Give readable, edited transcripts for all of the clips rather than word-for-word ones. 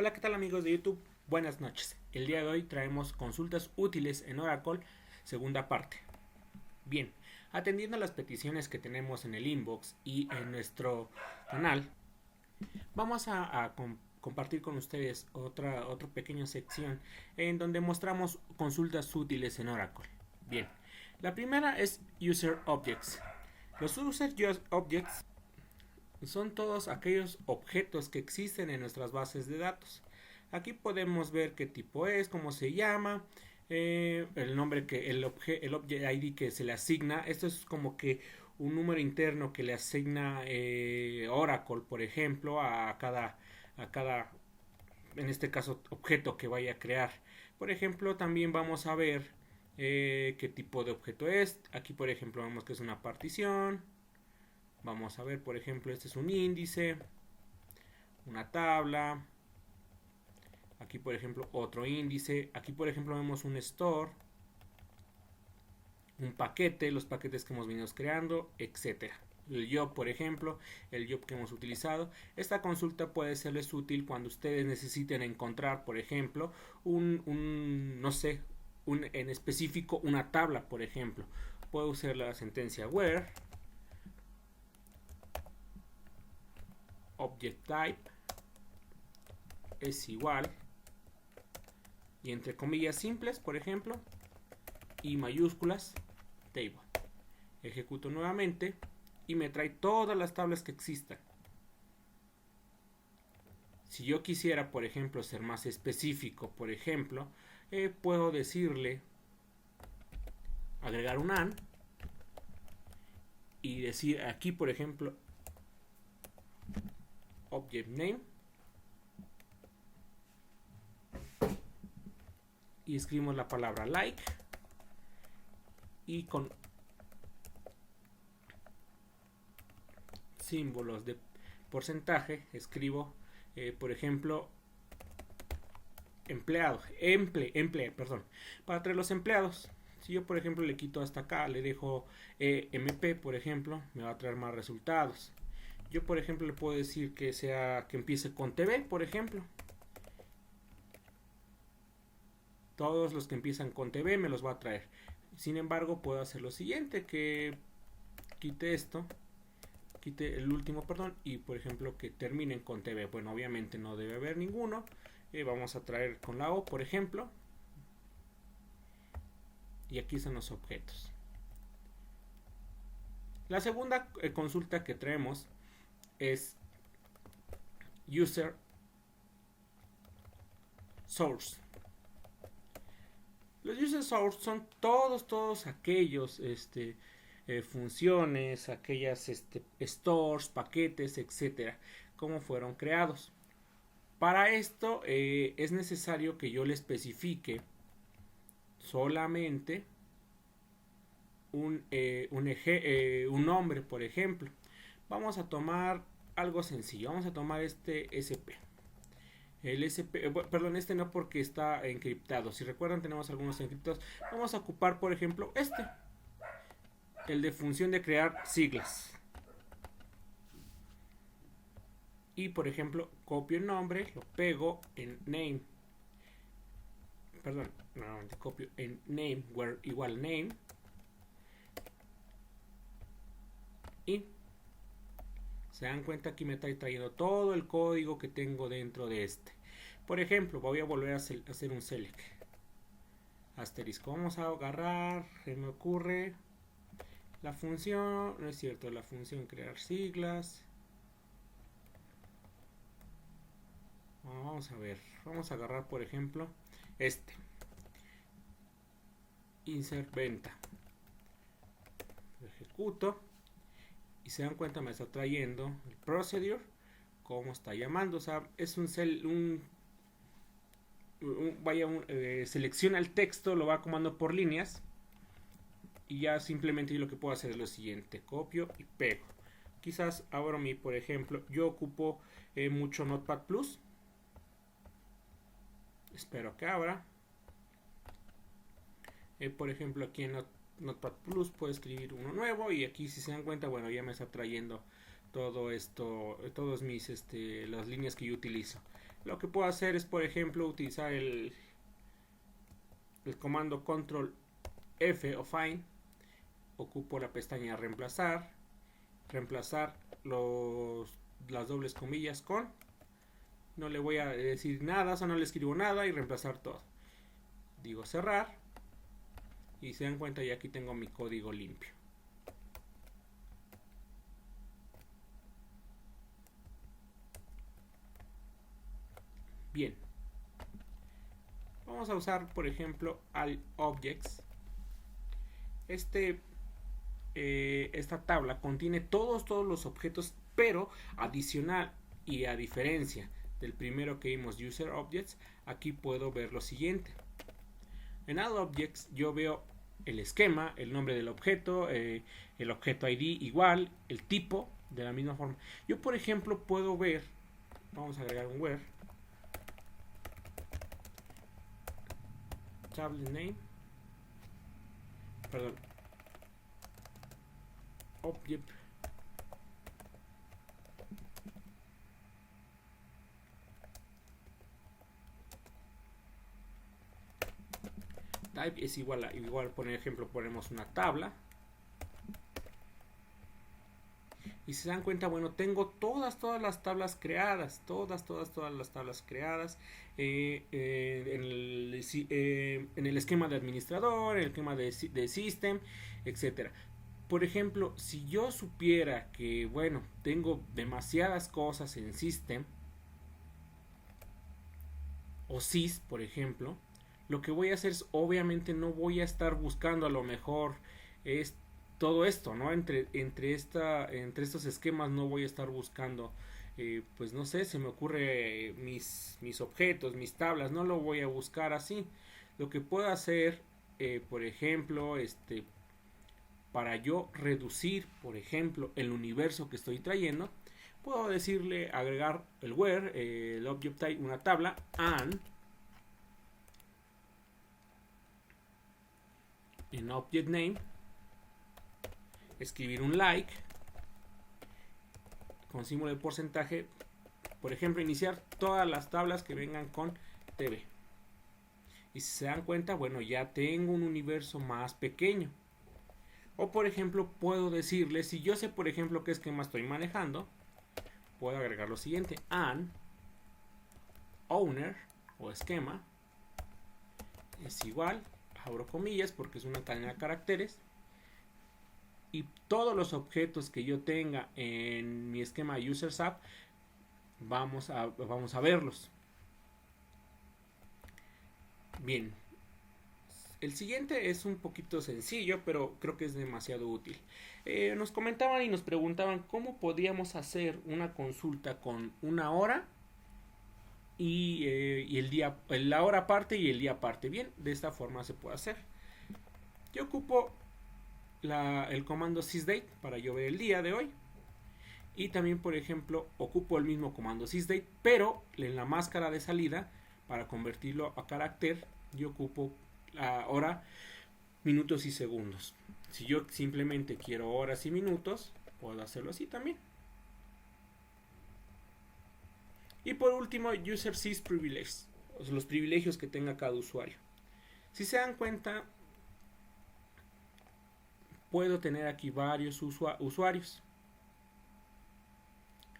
Hola, ¿qué tal amigos de YouTube? Buenas noches. El día de hoy traemos consultas útiles en Oracle, segunda parte. Bien, atendiendo a las peticiones que tenemos en el inbox y en nuestro canal, vamos a compartir con ustedes otra pequeña sección en donde mostramos consultas útiles en Oracle. Bien, la primera es User Objects. Los User Objects son todos aquellos objetos que existen en nuestras bases de datos. Aquí podemos ver qué tipo es, cómo se llama, el nombre el object ID que se le asigna. Esto es como que un número interno que le asigna Oracle, por ejemplo, a cada, en este caso, objeto que vaya a crear. Por ejemplo, también vamos a ver qué tipo de objeto es. Aquí, por ejemplo, vemos que es una partición. Vamos a ver, por ejemplo, este es un índice, una tabla. Aquí, por ejemplo, otro índice. Aquí, por ejemplo, vemos un store, un paquete, los paquetes que hemos venido creando, etcétera. El job, por ejemplo, el job que hemos utilizado. Esta consulta puede serles útil cuando ustedes necesiten encontrar, por ejemplo, no sé, en específico una tabla, por ejemplo. Puedo usar la sentencia where object type es igual, y entre comillas simples, por ejemplo, y mayúsculas, table. Ejecuto nuevamente y me trae todas las tablas que existan. Si yo quisiera, por ejemplo, ser más específico, por ejemplo, puedo decirle agregar un and y decir aquí, por ejemplo, object name, y escribimos la palabra like, y con símbolos de porcentaje escribo, por ejemplo, empleado, perdón, para traer los empleados. Si yo, por ejemplo, le quito hasta acá, le dejo MP, por ejemplo, me va a traer más resultados. Yo, por ejemplo, le puedo decir que empiece con TV, por ejemplo. Todos los que empiezan con TV me los va a traer. Sin embargo, puedo hacer lo siguiente, que quite esto, quite el último, perdón, y por ejemplo que terminen con TV. Bueno, obviamente no debe haber ninguno. Vamos a traer con la O, por ejemplo. Y aquí están los objetos. La segunda consulta que traemos es User Source. Los User Source son todos aquellos funciones, aquellas stores, paquetes, etcétera, como fueron creados. Para esto es necesario que yo le especifique solamente un nombre, por ejemplo. Vamos a tomar algo sencillo. Vamos a tomar este SP. El SP, perdón, este no, porque está encriptado. Si recuerdan, tenemos algunos encriptados. Vamos a ocupar, por ejemplo, el de función de crear siglas. Y por ejemplo, copio el nombre, lo pego en name. Perdón, nuevamente copio en name, where igual name. Y se dan cuenta, aquí me está trayendo todo el código que tengo dentro de este. Por ejemplo, voy a volver a hacer un select. Asterisco. Vamos a agarrar, se me ocurre la función, no es cierto, la función crear siglas. Vamos a ver, vamos a agarrar, por ejemplo, insert venta. Lo ejecuto y se dan cuenta, me está trayendo el procedure, cómo está llamando. O sea, es selecciona el texto, lo va acomodando por líneas, y ya simplemente yo lo que puedo hacer es lo siguiente: copio y pego. Quizás abro por ejemplo, yo ocupo mucho Notepad Plus. Espero que abra. Por ejemplo, aquí en Notepad Plus puedo escribir uno nuevo, y aquí, si se dan cuenta, bueno, ya me está trayendo todo esto, todos mis las líneas que yo utilizo. Lo que puedo hacer es, por ejemplo, utilizar el comando control F o find. Ocupo la pestaña reemplazar las dobles comillas con, no le voy a decir nada, o sea, no le escribo nada, y reemplazar todo. Digo cerrar, y se dan cuenta, ya aquí tengo mi código limpio. Bien, vamos a usar, por ejemplo, al objects. Esta tabla contiene todos los objetos, pero adicional y a diferencia del primero que vimos, user objects, aquí puedo ver lo siguiente. En add objects yo veo el esquema, el nombre del objeto, el objeto ID igual, el tipo de la misma forma. Yo, por ejemplo, puedo ver, vamos a agregar un where tablet name, perdón, object type es igual a, por ejemplo, ponemos una tabla, y si se dan cuenta, bueno, tengo todas las tablas creadas, todas las tablas creadas, en el esquema de administrador, en el esquema de system, etcétera. Por ejemplo, si yo supiera que, bueno, tengo demasiadas cosas en system o sys, por ejemplo, lo que voy a hacer es, obviamente no voy a estar buscando a lo mejor todo esto, ¿no? Entre estos esquemas no voy a estar buscando, pues no sé, se me ocurre mis objetos, mis tablas, no lo voy a buscar así. Lo que puedo hacer, por ejemplo, para yo reducir, por ejemplo, el universo que estoy trayendo, puedo decirle, agregar el where, el object type, una tabla, and en object name, escribir un like con símbolo de porcentaje, por ejemplo, iniciar todas las tablas que vengan con TV. Y si se dan cuenta, bueno, ya tengo un universo más pequeño. O por ejemplo, puedo decirle, si yo sé, por ejemplo, qué esquema estoy manejando, puedo agregar lo siguiente, and owner o esquema es igual, abro comillas porque es una cadena de caracteres, y todos los objetos que yo tenga en mi esquema users app vamos a verlos. Bien, el siguiente es un poquito sencillo, pero creo que es demasiado útil. Nos comentaban y nos preguntaban cómo podíamos hacer una consulta con una hora y el día, la hora aparte y el día aparte. Bien, de esta forma se puede hacer. Yo ocupo el comando sysdate para yo ver el día de hoy. Y también, por ejemplo, ocupo el mismo comando sysdate, pero en la máscara de salida, para convertirlo a carácter, yo ocupo la hora, minutos y segundos. Si yo simplemente quiero horas y minutos, puedo hacerlo así también. Y por último, user sys privileges, o sea, los privilegios que tenga cada usuario. Si se dan cuenta, puedo tener aquí varios usuarios.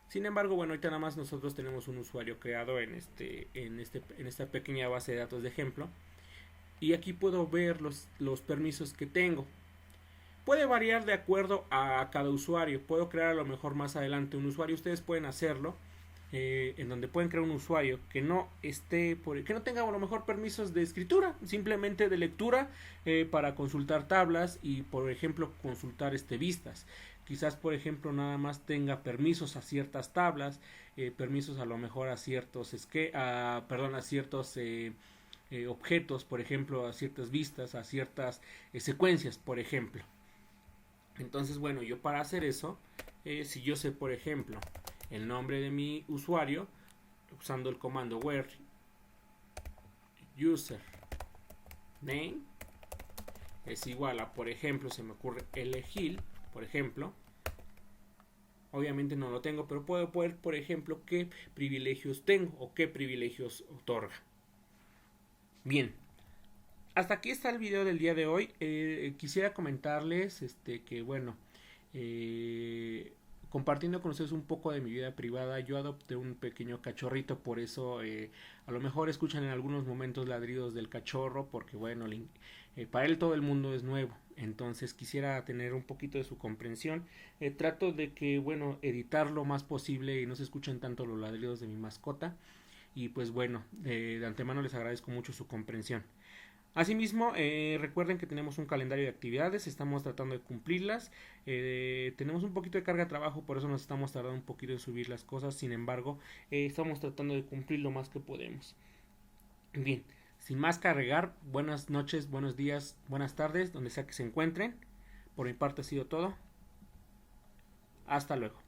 Sin embargo, bueno, ahorita nada más nosotros tenemos un usuario creado en esta pequeña base de datos de ejemplo. Y aquí puedo ver los permisos que tengo. Puede variar de acuerdo a cada usuario. Puedo crear a lo mejor más adelante un usuario. Ustedes pueden hacerlo. En donde pueden crear un usuario que no que no tenga a lo mejor permisos de escritura, simplemente de lectura, para consultar tablas y por ejemplo consultar vistas. Quizás por ejemplo nada más tenga permisos a ciertas tablas, permisos a lo mejor a ciertos objetos, por ejemplo a ciertas vistas, a ciertas secuencias, por ejemplo. Entonces, bueno, yo para hacer eso, si yo sé por ejemplo el nombre de mi usuario, usando el comando where user name es igual a, por ejemplo, se me ocurre elegir, por ejemplo, Obviamente no lo tengo, pero puedo ver, por ejemplo, qué privilegios tengo o qué privilegios otorga. Bien, hasta aquí está el video del día de hoy. Quisiera comentarles que bueno, eh, compartiendo con ustedes un poco de mi vida privada, yo adopté un pequeño cachorrito, por eso a lo mejor escuchan en algunos momentos ladridos del cachorro, porque bueno, para él todo el mundo es nuevo, entonces quisiera tener un poquito de su comprensión. Trato de que, bueno, editar lo más posible y no se escuchen tanto los ladridos de mi mascota, y pues bueno, de antemano les agradezco mucho su comprensión. Asimismo, recuerden que tenemos un calendario de actividades, estamos tratando de cumplirlas. Tenemos un poquito de carga de trabajo, por eso nos estamos tardando un poquito en subir las cosas. Sin embargo, estamos tratando de cumplir lo más que podemos. Bien, sin más cargar, buenas noches, buenos días, buenas tardes, donde sea que se encuentren. Por mi parte ha sido todo. Hasta luego.